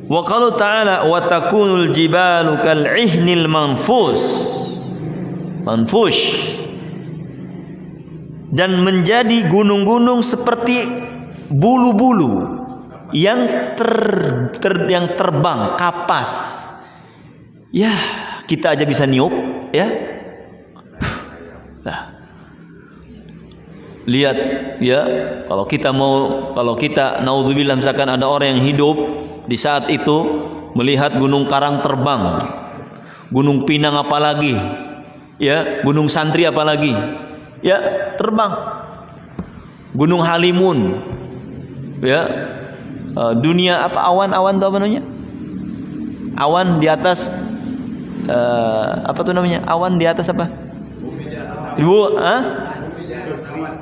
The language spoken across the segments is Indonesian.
Wa qalu ta'ala wa takunul jibalu kal'ihnil manfush. Dan menjadi gunung-gunung seperti bulu-bulu yang terbang, kapas. Ya, kita aja bisa niup, ya. Nah, lihat ya, kalau kita naudzubillah misalkan ada orang yang hidup di saat itu melihat gunung Karang terbang, gunung Pinang apalagi, ya, gunung Santri apalagi, ya, terbang, gunung Halimun, ya, dunia apa, awan-awan itu apa namanya, awan di atas, apa tuh namanya, awan di atas apa,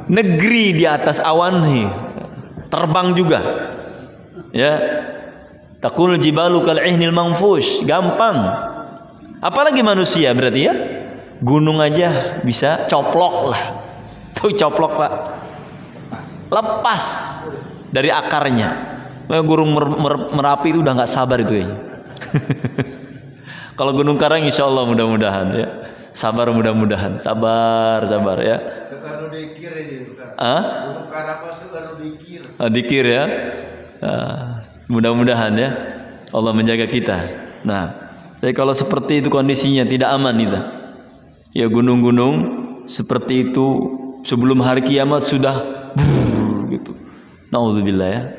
negeri di atas awan nih, terbang juga, ya. Takunul jibalu kal'ihnil manfush, gampang. Apalagi manusia berarti ya, gunung aja bisa coplok lah, tuh coplok Pak, lepas dari akarnya. Gunung Merapi itu udah nggak sabar itu ya. Kalau Gunung Karang insya Allah mudah-mudahan ya, sabar, mudah-mudahan, sabar ya. Dikir ya. Mudah-mudahan ya Allah menjaga kita. Nah, jadi kalau seperti itu kondisinya tidak aman kita. Ya, gunung-gunung seperti itu sebelum hari kiamat sudah gitu. Nauzubillah ya.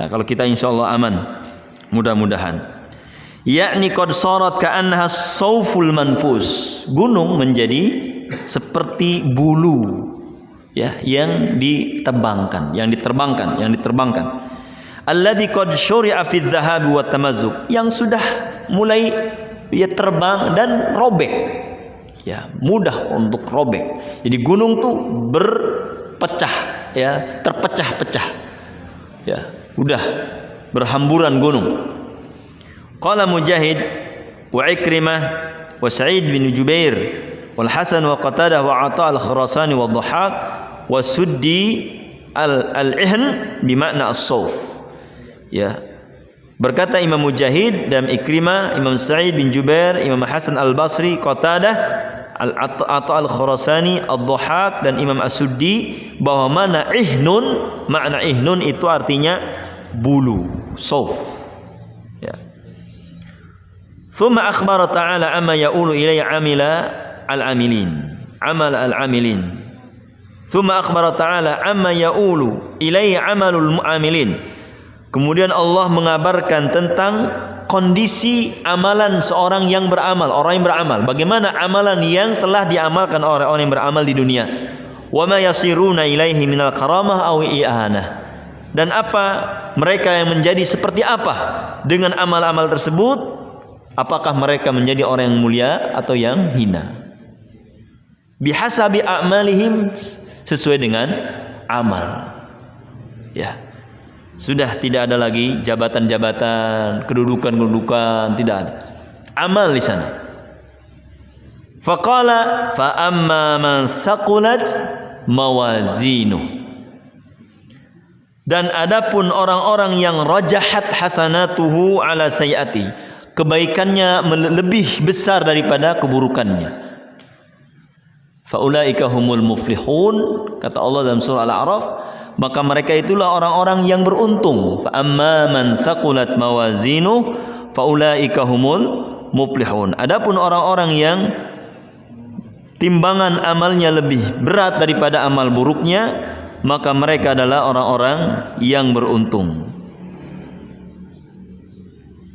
Nah, kalau kita insya Allah aman, mudah-mudahan. Yakni qad sarat ka'annaha sauful manfus. Gunung menjadi seperti bulu, ya, yang diterbangkan. Alladzi qad syuri'a fi dzahab wa tamazzuk, yang sudah mulai ya terbang dan robek. Ya, mudah untuk robek. Jadi gunung tuh berpecah, ya, terpecah-pecah. Ya, udah berhamburan gunung. Qala Mujahid wa Ikrimah wa Sa'id bin Jubair wal Hasan wa Qatadah wa Atha al-Khurasani wa Dhahhak wa Suddi al-Ihn bimakna as-sauf. Ya, berkata Imam Mujahid dan Ikrimah, Imam Sa'id bin Jubair, Imam Hasan al-Basri, Qatadah, Atha al-Khurasani, Ad-Dhahhak dan Imam As-Suddi bahwa makna ihnun itu artinya bulu, sauf. Ya. Tsumma akhbara ta'ala amma ya'ulu ilayya amal al-amilin. Tsumma akhbara ta'ala amma ya'ulu ilayya amalul mu'amilin. Kemudian Allah mengabarkan tentang kondisi amalan seorang yang beramal, orang yang beramal. Bagaimana amalan yang telah diamalkan oleh orang yang beramal di dunia. Wa ma yasiruna ilaihi minal karamah aw i'anah. Dan apa mereka yang menjadi seperti apa dengan amal-amal tersebut? Apakah mereka menjadi orang yang mulia atau yang hina? Bihasabi a'malihim, sesuai dengan amal. Ya. Sudah tidak ada lagi jabatan-jabatan, kedudukan-kedudukan, tidak ada. Amal di sana. Faqala fa amma man thaqulat mawazinu. Dan adapun orang-orang yang rajahat hasanatuhu ala sayyiati, kebaikannya lebih besar daripada keburukannya. Faulaika humul muflihun, kata Allah dalam surah Al-A'raf, maka mereka itulah orang-orang yang beruntung. Fa amma man thaqulat mawazinu faulaika humul muflihun. Adapun orang-orang yang timbangan amalnya lebih berat daripada amal buruknya, maka mereka adalah orang-orang yang beruntung.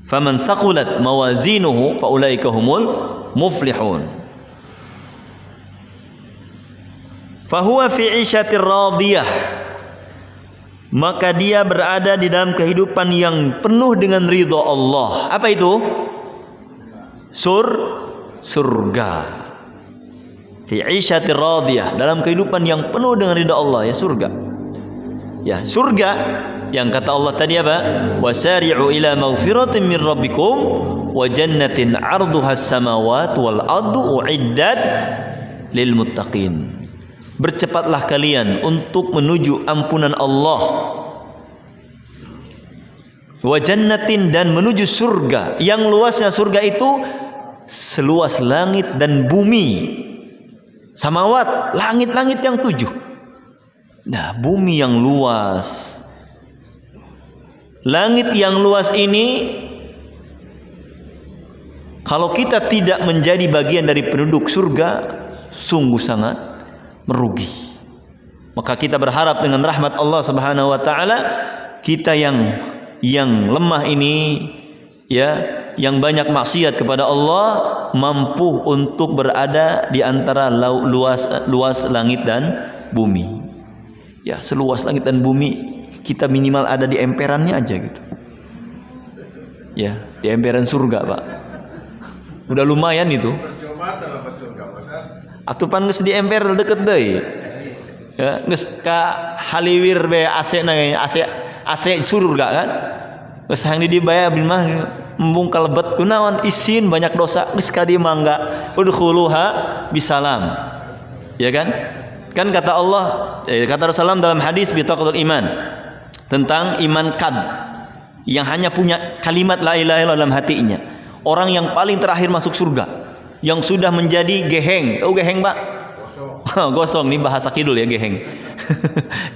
Faman thaqulat mawazinuhu faulaika humul muflihun. Fahuwa fi 'isyatir radiyah, maka dia berada di dalam kehidupan yang penuh dengan ridha Allah. Apa itu? Surga. Fi 'isyatir radiyah, dalam kehidupan yang penuh dengan ridha Allah, ya, surga. Ya, surga yang kata Allah tadi apa? Wasari'u ila maghfiratin min rabbikum wa jannatin 'arduhas samawati wal ardu u'iddat lil muttaqin. Bercepatlah kalian untuk menuju ampunan Allah wa jannatin, dan menuju surga. Yang luasnya surga itu seluas langit dan bumi. Samawat, langit-langit yang 7. Nah, bumi yang luas, langit yang luas ini, kalau kita tidak menjadi bagian dari penduduk surga, sungguh sangat merugi. Maka kita berharap dengan rahmat Allah Subhanahu wa taala, kita yang lemah ini, ya, yang banyak maksiat kepada Allah, mampu untuk berada di antara luas langit dan bumi. Ya, seluas langit dan bumi, kita minimal ada di emperannya aja gitu. Ya, di emperan surga, Pak. Udah lumayan itu. Atupan geus di emper deket deui. Ya, geus ka haliwir be AC na AC surga kan. Geus hang dibayar bin mah embung kalebet kunaon isin banyak dosa geus ka dieu mangga udkhuluha bisalam. Ya kan? Kan kata Allah, kata Rasulullah dalam hadis bitaqatul iman, tentang iman kad, yang hanya punya kalimat la ilaha illallah dalam hatinya. Orang yang paling terakhir masuk surga, yang sudah menjadi geheng. Tahu geheng, Pak? Gosong. Gosong nih bahasa kidul ya, geheng.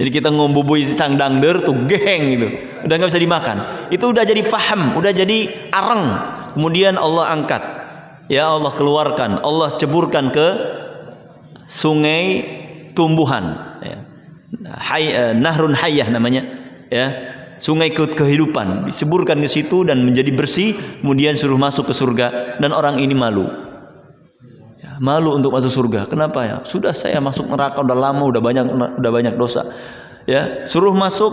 Jadi kita ngombubui sang dangder tuh geheng gitu. Udah nggak bisa dimakan. Itu udah jadi faham, udah jadi areng. Kemudian Allah angkat. Ya Allah keluarkan, Allah ceburkan ke sungai tumbuhan. Ya. Nahrun Hayyah namanya. Ya. Sungai kehidupan diseburkan ke situ dan menjadi bersih, kemudian suruh masuk ke surga, dan orang ini malu. Ya, malu untuk masuk surga. Kenapa ya? Sudah saya masuk neraka udah lama, udah banyak dosa. Ya, suruh masuk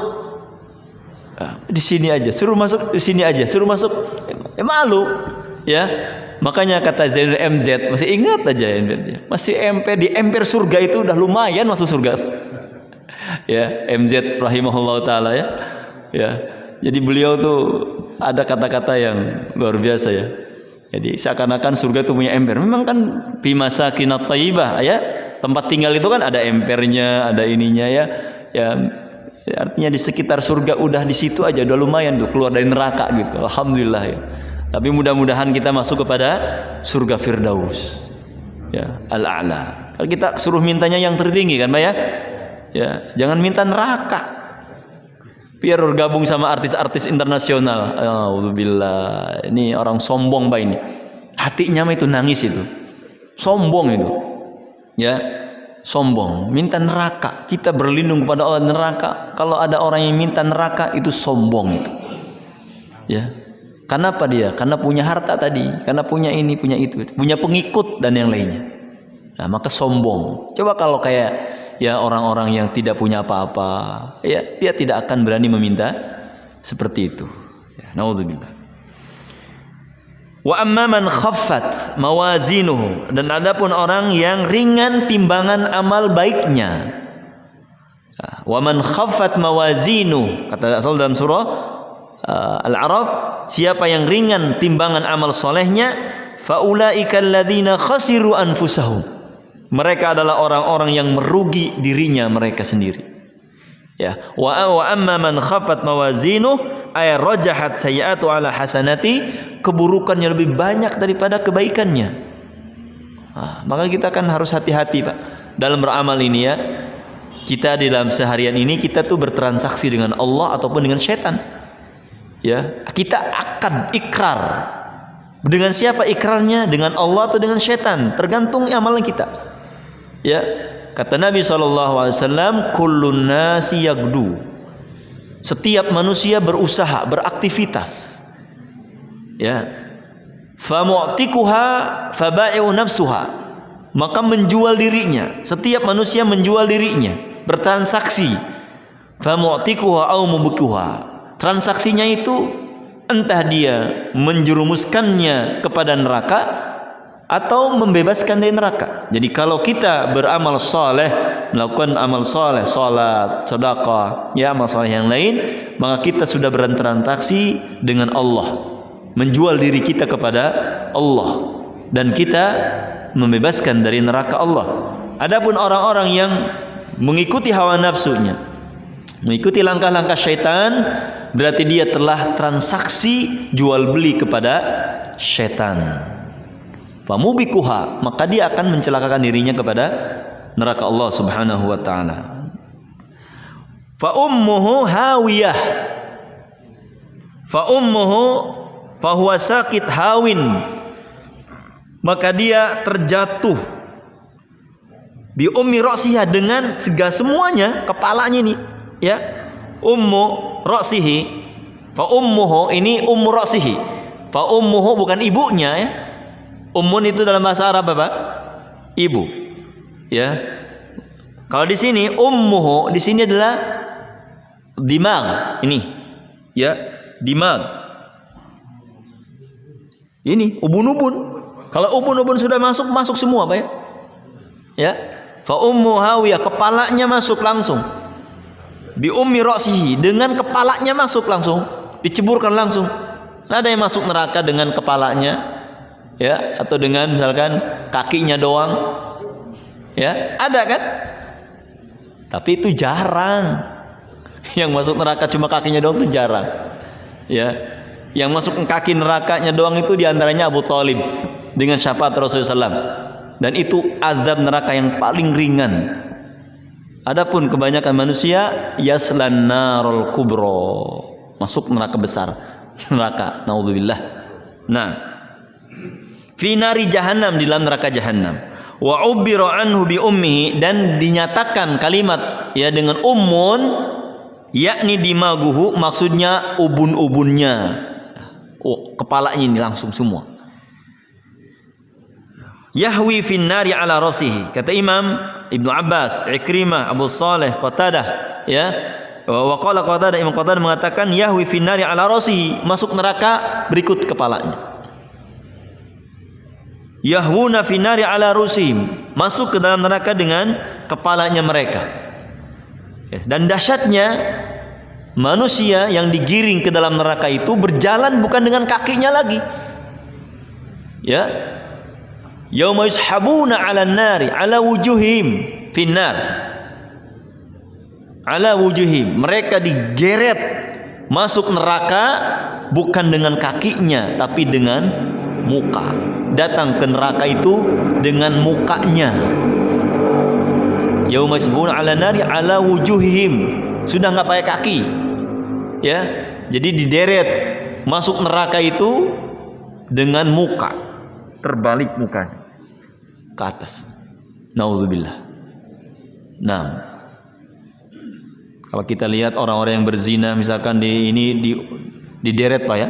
di sini aja, suruh masuk di sini aja, suruh masuk malu. Ya. Makanya kata Zainul MZ, masih ingat aja masih di emper surga itu udah lumayan masuk surga. Ya, MZ rahimahullah taala ya. Ya, jadi beliau tuh ada kata-kata yang luar biasa ya. Jadi seakan-akan surga itu punya emper. Memang kan fi masakinat thayyibah ya. Tempat tinggal itu kan ada empernya, ada ininya ya. Ya, artinya di sekitar surga udah di situ aja udah lumayan tuh keluar dari neraka gitu. Alhamdulillah ya. Tapi mudah-mudahan kita masuk kepada surga Firdaus. Ya, al-a'la. Kalau kita suruh mintanya yang tertinggi kan, Pak ya? Ya, jangan minta neraka. Biar bergabung sama artis-artis internasional. Alhamdulillah. Ini orang sombong, Pak ini. Hatinya mah itu nangis itu. Sombong itu. Ya, sombong. Minta neraka. Kita berlindung kepada Allah neraka. Kalau ada orang yang minta neraka itu sombong itu. Ya. Kenapa dia? Karena punya harta tadi. Karena punya ini, punya itu. Punya pengikut dan yang lainnya. Nah, maka sombong. Coba kalau kayak ya orang-orang yang tidak punya apa-apa, ya dia tidak akan berani meminta seperti itu. Ya, naudzubillah. Wa amma man khaffat mawazinuhu, dan adapun orang yang ringan timbangan amal baiknya. Wa man khaffat mawazinuhu, kata Rasul dalam surah Al-A'raf, siapa yang ringan timbangan amal solehnya, faulaika alladzina khasiru anfusahum. Mereka adalah orang-orang yang merugi dirinya mereka sendiri. Ya, wa amma man khaffat mawazinu ay rajahat sayyi'atu ala hasanati, keburukannya lebih banyak daripada kebaikannya. Nah, maka kita kan harus hati-hati, Pak, dalam beramal ini ya. Kita di dalam seharian ini kita tuh bertransaksi dengan Allah ataupun dengan setan. Ya, kita akan ikrar. Dengan siapa ikrarnya? Dengan Allah atau dengan setan? Tergantung amalan kita. Ya, kata Nabi SAW, kullun nasi yagdu. Setiap manusia berusaha, beraktivitas. Ya, famu'tikuha fabai'u nafsuha. Maka menjual dirinya. Setiap manusia menjual dirinya, bertransaksi. Famu'tikuha au mubikuha. Transaksinya itu entah dia menjerumuskannya kepada neraka atau membebaskan dari neraka. Jadi kalau kita beramal saleh, melakukan amal saleh, salat, sedekah, ya amal saleh yang lain, maka kita sudah bertransaksi dengan Allah, menjual diri kita kepada Allah, dan kita membebaskan dari neraka Allah. Adapun orang-orang yang mengikuti hawa nafsunya, mengikuti langkah-langkah syaitan, berarti dia telah transaksi jual beli kepada setan. Famubikuha, maka dia akan mencelakakan dirinya kepada neraka Allah Subhanahu wa taala. Fa ummuhu hawiyah. Fa ummuhu fahuwa sakit hawin. Maka dia terjatuh bi ummi ra'siha, dengan segala semuanya, kepalanya ini, ya. Ummu ra'sihi, fa ummuhu, ini ummu ra'sihi. Fa ummuhu bukan ibunya, ya. Ummun itu dalam bahasa Arab apa? Ibu. Ya. Kalau di sini ummuhu, di sini adalah dimag, ini. Ya, dimag. Ini ubun-ubun. Kalau ubun-ubun sudah masuk semua, Pak, ya. Ya. Fa ummu hawiyah, kepalanya masuk langsung. Bi ummi ra'sihi, dengan kepalanya masuk langsung, diceburkan langsung. Nah, ada yang masuk neraka dengan kepalanya, ya, atau dengan misalkan kakinya doang, ya, ada kan? Tapi itu jarang. Yang masuk neraka cuma kakinya doang itu jarang, ya. Yang masuk kaki nerakanya doang itu diantaranya Abu Thalib dengan syafaat Rasulullah SAW. Dan itu azab neraka yang paling ringan. Adapun kebanyakan manusia yaslan narul kubro, masuk neraka besar, neraka naudzubillah. Nah, fi nari jahannam, di dalam neraka jahannam. Wa ubbira anhu bi ummihi, dan dinyatakan kalimat, ya, dengan ummun, yakni dimaguhu, maksudnya ubun-ubunnya. Oh, kepalanya ini langsung semua. Yahwi fin nari ala rasihi, kata Imam Ibnu Abbas, Ikrimah, Abu Saleh, Qatadah, ya. Wa qala Qatadah, Imam Qatadah mengatakan yahwi fin nari ala rasihi, masuk neraka berikut kepalanya. Yahwuna fin nari ala rusihim, masuk ke dalam neraka dengan kepalanya mereka. Dan dahsyatnya, manusia yang digiring ke dalam neraka itu berjalan bukan dengan kakinya lagi, ya. Yauma yushabuna 'alan nari 'ala wujuhim finnar. 'Ala wujuhim, mereka digeret masuk neraka bukan dengan kakinya tapi dengan muka. Datang ke neraka itu dengan mukanya. Yauma yushabuna 'alan nari 'ala wujuhim, sudah enggak pakai kaki. Ya. Jadi dideret masuk neraka itu dengan muka, terbalik mukanya ke atas. Nauzubillah. Nah, kalau kita lihat orang-orang yang berzina misalkan dideret, Pak, ya.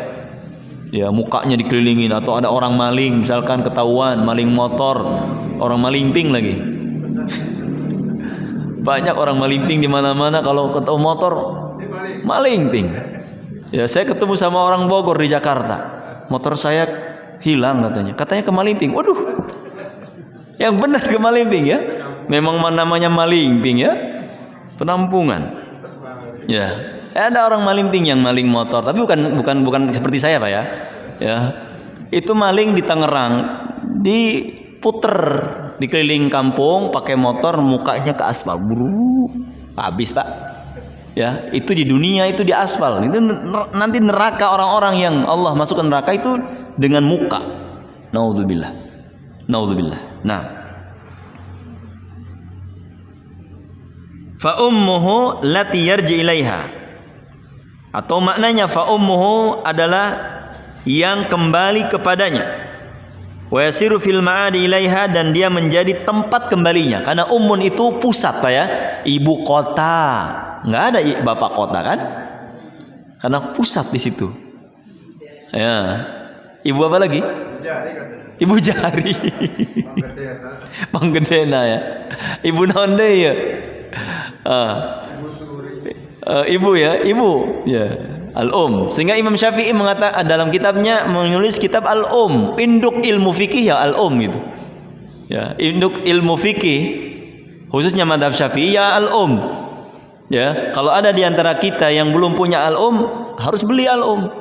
Ya, mukanya dikelilingin, atau ada orang maling misalkan ketahuan maling motor, orang malimping lagi. Banyak orang malimping di mana-mana, kalau ketemu motor malimping. Ya, saya ketemu sama orang Bogor di Jakarta. Motor saya hilang katanya ke Malimping. Waduh. Yang benar ke Malimping, ya. Memang namanya Malimping, ya. Penampungan. Ya. Ada orang Malimping yang maling motor, tapi bukan seperti saya, Pak, ya. Ya. Itu maling di Tangerang, diputer dikeliling kampung pakai motor, mukanya ke aspal. Buru. Habis, Pak. Ya, itu di dunia, itu di aspal. Itu nanti neraka, orang-orang yang Allah masukkan neraka itu dengan muka. Naudzubillah. Naudzubillah. Nah, fa ummuhu lati yarji ilaiha, atau maknanya fa ummuhu adalah yang kembali kepadanya. Wa yasiru fil ma'adi ilaiha, dan dia menjadi tempat kembalinya. Karena ummun itu pusat, Pak, ya, ibu kota. Enggak ada bapak kota, kan? Karena pusat di situ. Ya. Ibu apa lagi? Ibu jari. Manggedena, ya. Ibu nonde, ya. Ibu, ya, ibu, ya. Al-Um. Sehingga Imam Syafi'i mengatakan dalam kitabnya, menulis kitab Al-Um, induk ilmu fikih, ya, Al-Um gitu. Ya, induk ilmu fikih khususnya mazhab Syafi'i, ya, Al-Um. Ya, kalau ada di antara kita yang belum punya Al-Um, harus beli Al-Um.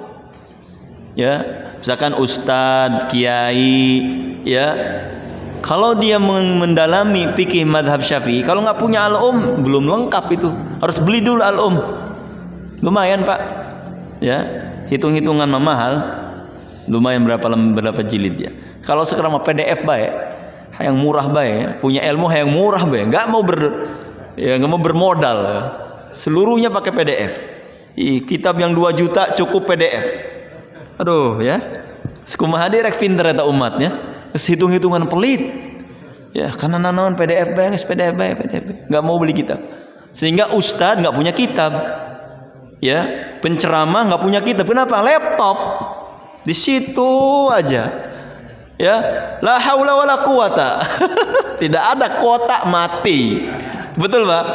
Ya, misalkan ustadz, kiai, ya, kalau dia mendalami fikih mazhab Syafi'i, kalau nggak punya Al-Um belum lengkap, itu harus beli dulu Al-Um. Lumayan, Pak, ya, hitung-hitungan mahal, lumayan berapa jilid ya. Kalau sekarang mah PDF baik, yang murah baik, punya ilmu yang murah baik, nggak mau bermodal, seluruhnya pakai PDF. Kitab yang 2 juta cukup PDF. Aduh ya, sekumaha direk pinter eta umatnya, hitung-hitungan pelit. Ya, karena nanaon PDF baik, PDF, nggak mau beli kitab. Sehingga ustadz nggak punya kitab. Ya, penceramah nggak punya kitab. Kenapa? Laptop di situ aja. Ya, la haula wala quwata. Tidak ada kuota, mati. Betul, Pak?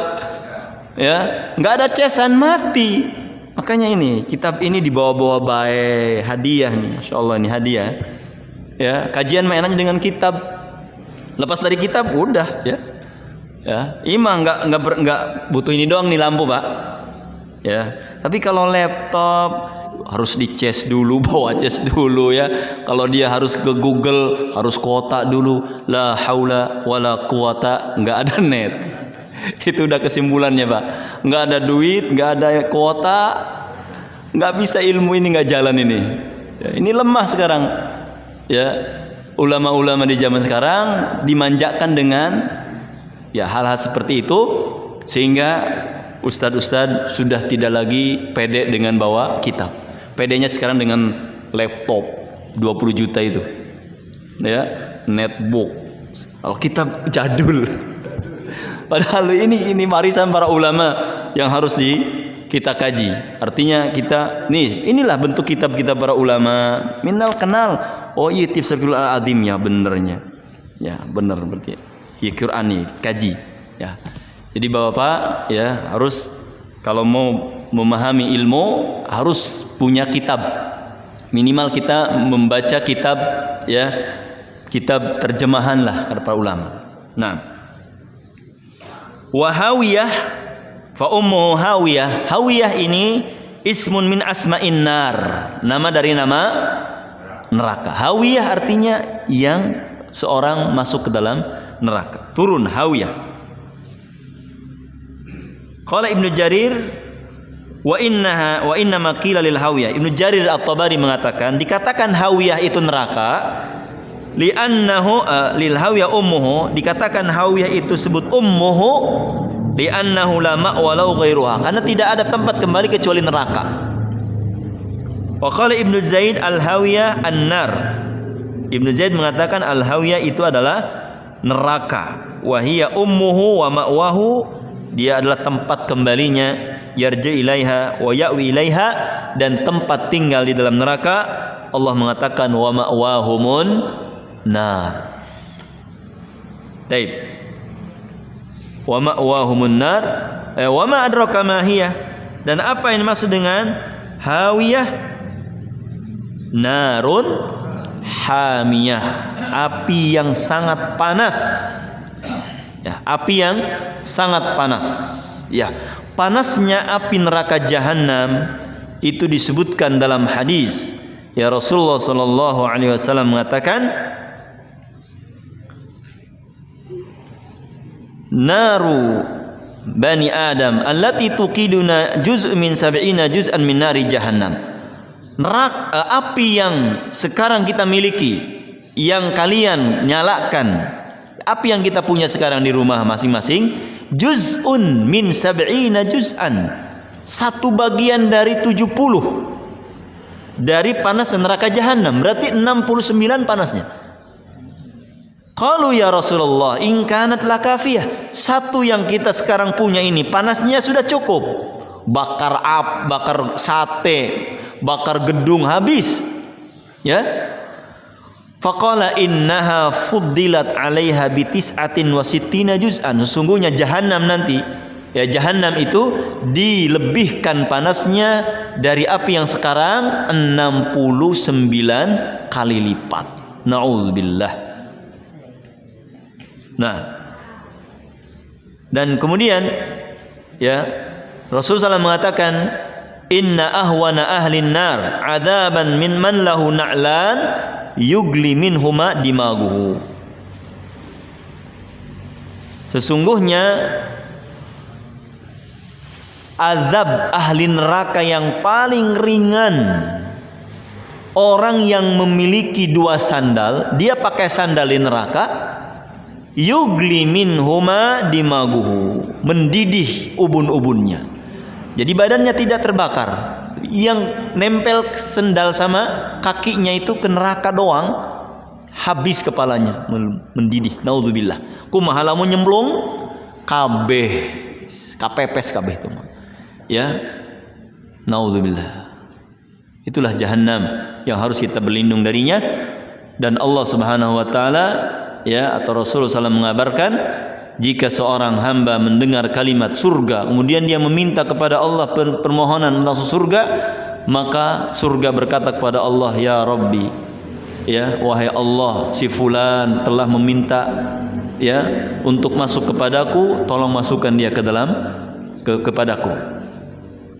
Ya, nggak ada cesan, mati. Makanya ini kitab ini dibawa-bawa baik, hadiah nih, masya Allah ini hadiah. Ya, kajian mainannya dengan kitab. Lepas dari kitab udah, ya. Ya, imam nggak butuh ini doang nih lampu, Pak. Ya, tapi kalau laptop harus dicas dulu, bawa cas dulu ya. Kalau dia harus ke Google harus kuota dulu. La haula wala quwata, nggak ada net. Itu udah kesimpulannya, Pak. Nggak ada duit, nggak ada kuota, nggak bisa ilmu ini nggak jalan ini. Ya, ini lemah sekarang. Ya, ulama-ulama di zaman sekarang dimanjakan dengan ya hal-hal seperti itu sehingga ustadz-ustadz sudah tidak lagi pede dengan bawa kitab. Pedenya sekarang dengan laptop 20 juta itu. Ya, netbook. Kalau kitab jadul. Padahal ini warisan para ulama yang harus kita kaji. Artinya kita inilah bentuk kitab-kitab para ulama. Minimal kenal. Oh iya Tafsirul Azim ya benernya. Ya, benar berarti. Ya Quran nih kaji. Ya. Jadi Bapak ya harus kalau mau memahami ilmu harus punya kitab. Minimal kita membaca kitab ya, kitab terjemahan lah para ulama. Nah, wa hawiyah fa ummu hawiyah. Hawiyah ini ismun min asma'in nar. Nama dari nama neraka. Hawiyah artinya yang seorang masuk ke dalam neraka. Turun hawiyah. Qala Ibnu Jarir wa inna ma qila lil hawiyah. Ibnu Jarir At-Tabari mengatakan dikatakan hawiyah itu neraka li'annahu lil hawiyah ummuhu, dikatakan hawiyah itu sebut ummuhu li'annahu la ma'wa law ghairuha, karena tidak ada tempat kembali kecuali neraka. Wa qala Ibnu Zaid al-hawiyah an-nar. Ibnu Zaid mengatakan al-hawiyah itu adalah neraka. Wa hiya ummuhu wa ma'wahu, dia adalah tempat kembalinya, yarji ilaiha wa ya'wi ilaiha, dan tempat tinggal di dalam neraka. Allah mengatakan wa ma'wahumun nar. Baik. Wa ma'wahumun nar. Wa ma adraka ma hiya. Dan apa yang dimaksud dengan hawiyah? Narun hamiyah, api yang sangat panas. Ya, api yang sangat panas. Ya, panasnya api neraka jahanam itu disebutkan dalam hadis. Ya, Rasulullah sallallahu alaihi wasallam mengatakan, naru bani Adam allati tuqiduna juz'un min sab'ina juz'an min nari jahannam. Neraka, api yang sekarang kita miliki, yang kalian nyalakan, api yang kita punya sekarang di rumah masing-masing, juz'un min sab'ina juz'an, satu bagian dari 70 dari panas neraka jahanam, berarti 69 panasnya. Qalu ya Rasulullah in kanat lakafiyah, satu yang kita sekarang punya ini panasnya sudah cukup, bakar bakar sate, bakar gedung habis. Ya, faqala innaha fuddilat 'alaiha bi tis'atin wa sittina juz'an. Sesungguhnya jahanam nanti, ya jahanam itu dilebihkan panasnya dari api yang sekarang 69 kali lipat. Nauzubillah. Nah, dan kemudian ya Rasulullah SAW mengatakan inna ahwana ahlin nar adzaban min man lahu na'lan yugli minhuma dimaguhu. Sesungguhnya azab ahli neraka yang paling ringan orang yang memiliki 2 sandal, dia pakai sandal di neraka, yugli minhuma dimaguhu, mendidih ubun-ubunnya. Jadi badannya tidak terbakar, yang nempel sendal sama kakinya itu ke neraka doang, habis kepalanya mendidih. Naudzubillah. Kumaha lamun nyemplung kabeh kapepes kabeh itu. Ya. Naudzubillah. Itulah jahanam yang harus kita berlindung darinya. Dan Allah Subhanahu wa taala ya atau Rasulullah SAW mengabarkan, jika seorang hamba mendengar kalimat surga kemudian dia meminta kepada Allah permohonan masuk surga, maka surga berkata kepada Allah, ya Rabbi, ya wahai Allah, si fulan telah meminta ya untuk masuk kepadaku, tolong masukkan dia ke dalam kepadaku.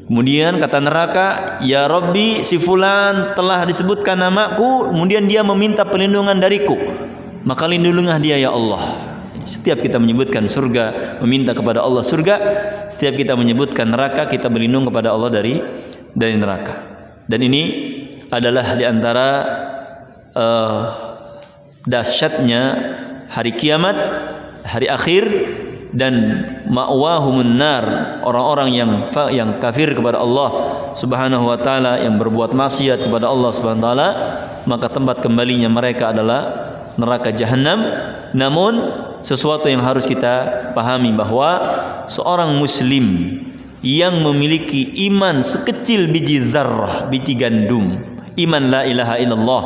Kemudian kata neraka, ya Rabbi, si fulan telah disebutkan namaku, kemudian dia meminta perlindungan dariku, maka lindungilah dia ya Allah. Setiap kita menyebutkan surga, meminta kepada Allah surga, setiap kita menyebutkan neraka, kita berlindung kepada Allah dari neraka. Dan ini adalah diantara dahsyatnya hari kiamat, hari akhir, dan ma'wahumun nar, orang-orang yang kafir kepada Allah Subhanahu wa taala, yang berbuat maksiat kepada Allah Subhanahu wa taala, maka tempat kembalinya mereka adalah neraka jahanam. Namun sesuatu yang harus kita pahami bahwa seorang muslim yang memiliki iman sekecil biji zarrah, biji gandum, iman la ilaha illallah,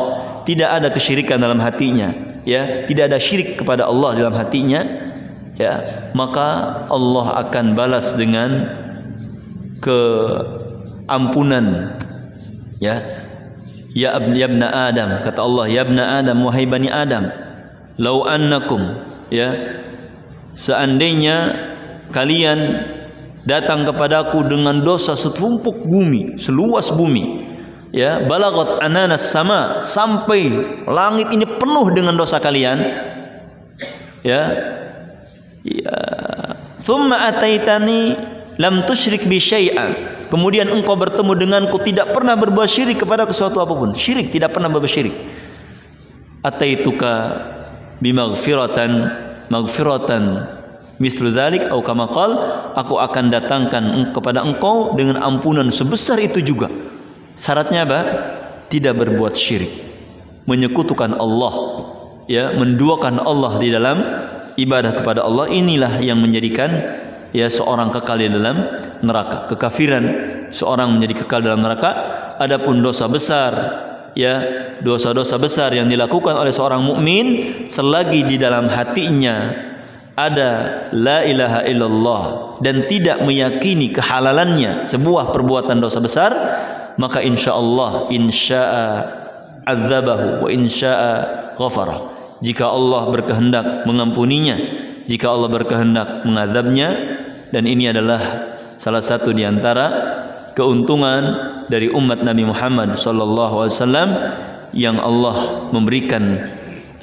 tidak ada kesyirikan dalam hatinya, ya, tidak ada syirik kepada Allah dalam hatinya, ya, maka Allah akan balas dengan keampunan, ya. Ya ibna Adam, kata Allah, ya ibna Adam, wahai bani Adam, lau annakum, ya, seandainya kalian datang kepadaku dengan dosa setumpuk bumi, seluas bumi, ya, balagot ananas sama, sampai langit ini penuh dengan dosa kalian, ya, ya, summa ataitani lam tusyrik bi syai'an, kemudian engkau bertemu denganku tidak pernah berbuat syirik kepada sesuatu apapun, syirik, tidak pernah berbuat syirik, ataituka bimaghfiratan mislu dzalik au kama qal, aku akan datangkan kepada engkau dengan ampunan sebesar itu juga. Syaratnya apa? Tidak berbuat syirik, menyekutukan Allah, ya, menduakan Allah di dalam ibadah kepada Allah. Inilah yang menjadikan ya seorang kekal di dalam neraka. Kekafiran seorang menjadi kekal dalam neraka. Adapun dosa besar, ya, dosa-dosa besar yang dilakukan oleh seorang mukmin selagi di dalam hatinya ada la ilaha illallah dan tidak meyakini kehalalannya sebuah perbuatan dosa besar, maka insyaallah insya'a azabahu wa insya'a ghafara. Jika Allah berkehendak mengampuninya, jika Allah berkehendak mengazabnya. Dan ini adalah salah satu di antara keuntungan dari umat Nabi Muhammad sallallahu alaihi wasallam yang Allah memberikan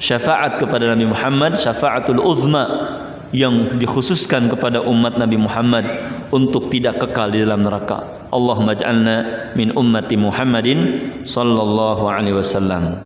syafaat kepada Nabi Muhammad, syafaatul uzma, yang dikhususkan kepada umat Nabi Muhammad untuk tidak kekal di dalam neraka. Allahumma ij'alna min ummati Muhammadin sallallahu alaihi wasallam.